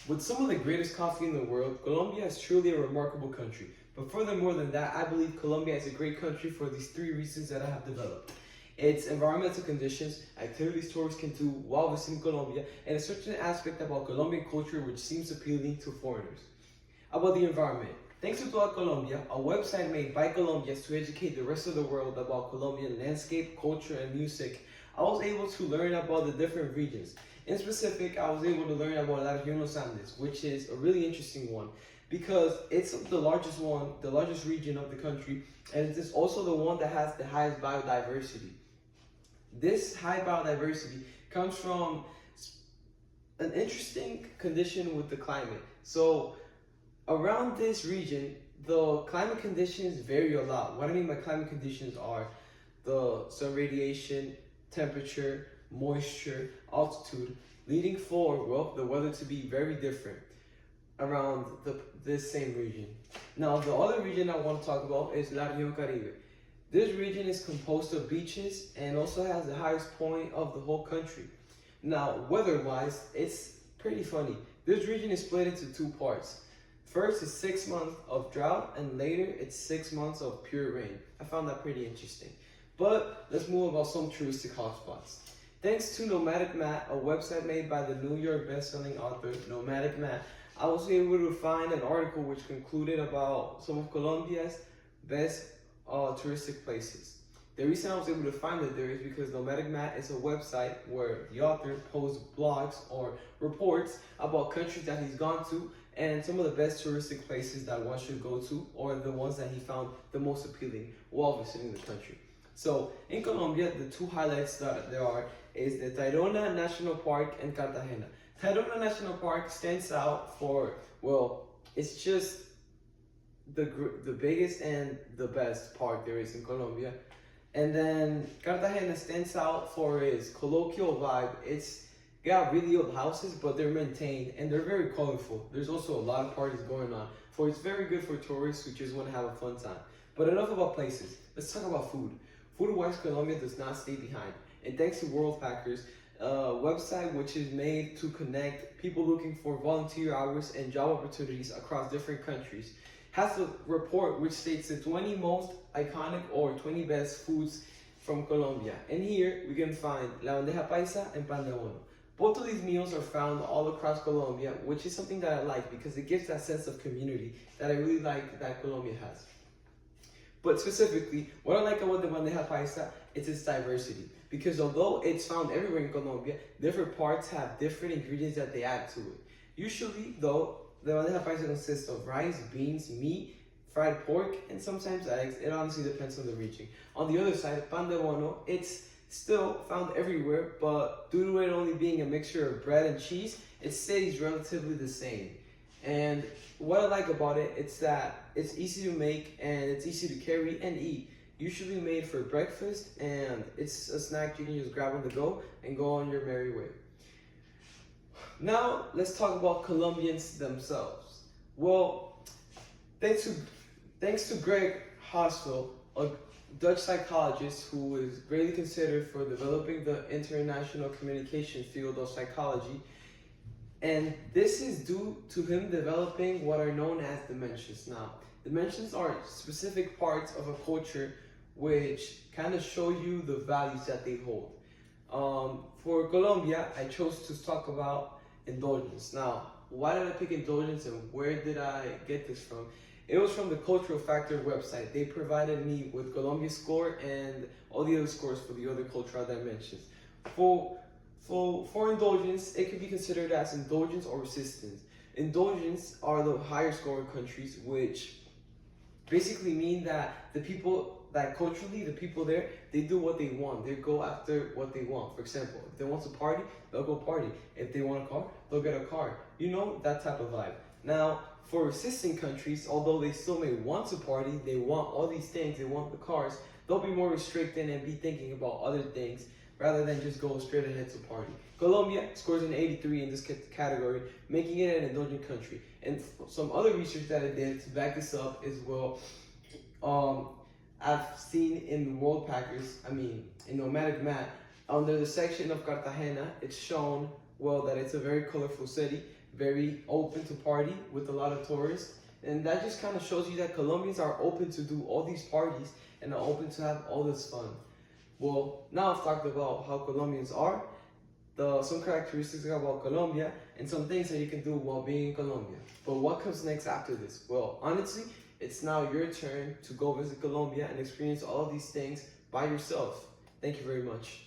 With some of the greatest coffee in the world, Colombia is truly a remarkable country. But furthermore than that, I believe Colombia is a great country for these three reasons that I have developed. Its environmental conditions, activities tourists can do while visiting Colombia, and a certain aspect about Colombian culture which seems appealing to foreigners. About the environment. Thanks to Toda Colombia, a website made by Colombians to educate the rest of the world about Colombian landscape, culture, and music, I was able to learn about the different regions. In specific, I was able to learn about La Región Los Andes, which is a really interesting one because it's the largest one, the largest region of the country, and it is also the one that has the highest biodiversity. This high biodiversity comes from an interesting condition with the climate. So around this region, the climate conditions vary a lot. What I mean by climate conditions are the sun radiation, temperature, moisture, altitude, leading for the weather to be very different around this same region. Now, the other region I want to talk about is La Región Caribe. This region is composed of beaches and also has the highest point of the whole country. Now, weather-wise, it's pretty funny. This region is split into two parts. First is 6 months of drought, and later it's 6 months of pure rain. I found that pretty interesting. But let's move about some touristic hotspots. Thanks to Nomadic Matt, a website made by the New York best-selling author Nomadic Matt, I was able to find an article which concluded about some of Colombia's best touristic places. The reason I was able to find it there is because Nomadic Matt is a website where the author posts blogs or reports about countries that he's gone to and some of the best touristic places that one should go to, or the ones that he found the most appealing while visiting the country. So in Colombia, the two highlights that there are is the Tayrona National Park and Cartagena. Tayrona National Park stands out for, well, it's just the biggest and the best park there is in Colombia. And then Cartagena stands out for its colloquial vibe. It's got really old houses, but they're maintained and they're very colorful. There's also a lot of parties going on. For it's very good for tourists who just want to have a fun time. But enough about places. Let's talk about food. Food-wise, Colombia does not stay behind. And thanks to Worldpackers, a website which is made to connect people looking for volunteer hours and job opportunities across different countries, has a report which states the 20 most iconic or 20 best foods from Colombia. And here we can find la bandeja paisa and pan de bono. Both of these meals are found all across Colombia, which is something that I like because it gives that sense of community that I really like that Colombia has. But specifically, what I like about the bandeja paisa is its diversity. Because although it's found everywhere in Colombia, different parts have different ingredients that they add to it. Usually, though, the bandeja paisa consists of rice, beans, meat, fried pork, and sometimes eggs. It honestly depends on the region. On the other side, pan de bono, it's still found everywhere, but due to it only being a mixture of bread and cheese, it stays relatively the same. And what I like about it, it's that it's easy to make and it's easy to carry and eat. Usually made for breakfast, and it's a snack you can just grab on the go and go on your merry way. Now, let's talk about Colombians themselves. Well, thanks to Greg Hossel, a Dutch psychologist who is greatly considered for developing the international communication field of psychology, and this is due to him developing what are known as dimensions. Now, dimensions are specific parts of a culture which kind of show you the values that they hold. For Colombia, I chose to talk about indulgence. Now, why did I pick indulgence and where did I get this from? It was from the Cultural Factor website. They provided me with Colombia's score and all the other scores for the other cultural dimensions. For indulgence, it could be considered as indulgence or resistance. Indulgence are the higher scoring countries, which basically mean that culturally, the people there, they do what they want. They go after what they want. For example, if they want to party, they'll go party. If they want a car, they'll get a car. You know, that type of vibe. Now, for resisting countries, although they still may want to party, they want all these things, they want the cars, they'll be more restricted and be thinking about other things rather than just go straight ahead to party. Colombia scores an 83 in this category, making it an indulgent country. And some other research that I did to back this up is, well, I've seen in in Nomadic Matt, under the section of Cartagena, it's shown, well, that it's a very colorful city, very open to party with a lot of tourists. And that just kind of shows you that Colombians are open to do all these parties and are open to have all this fun. Well, now I've talked about how Colombians are, some characteristics about Colombia, and some things that you can do while being in Colombia. But what comes next after this? Well, honestly, it's now your turn to go visit Colombia and experience all of these things by yourself. Thank you very much.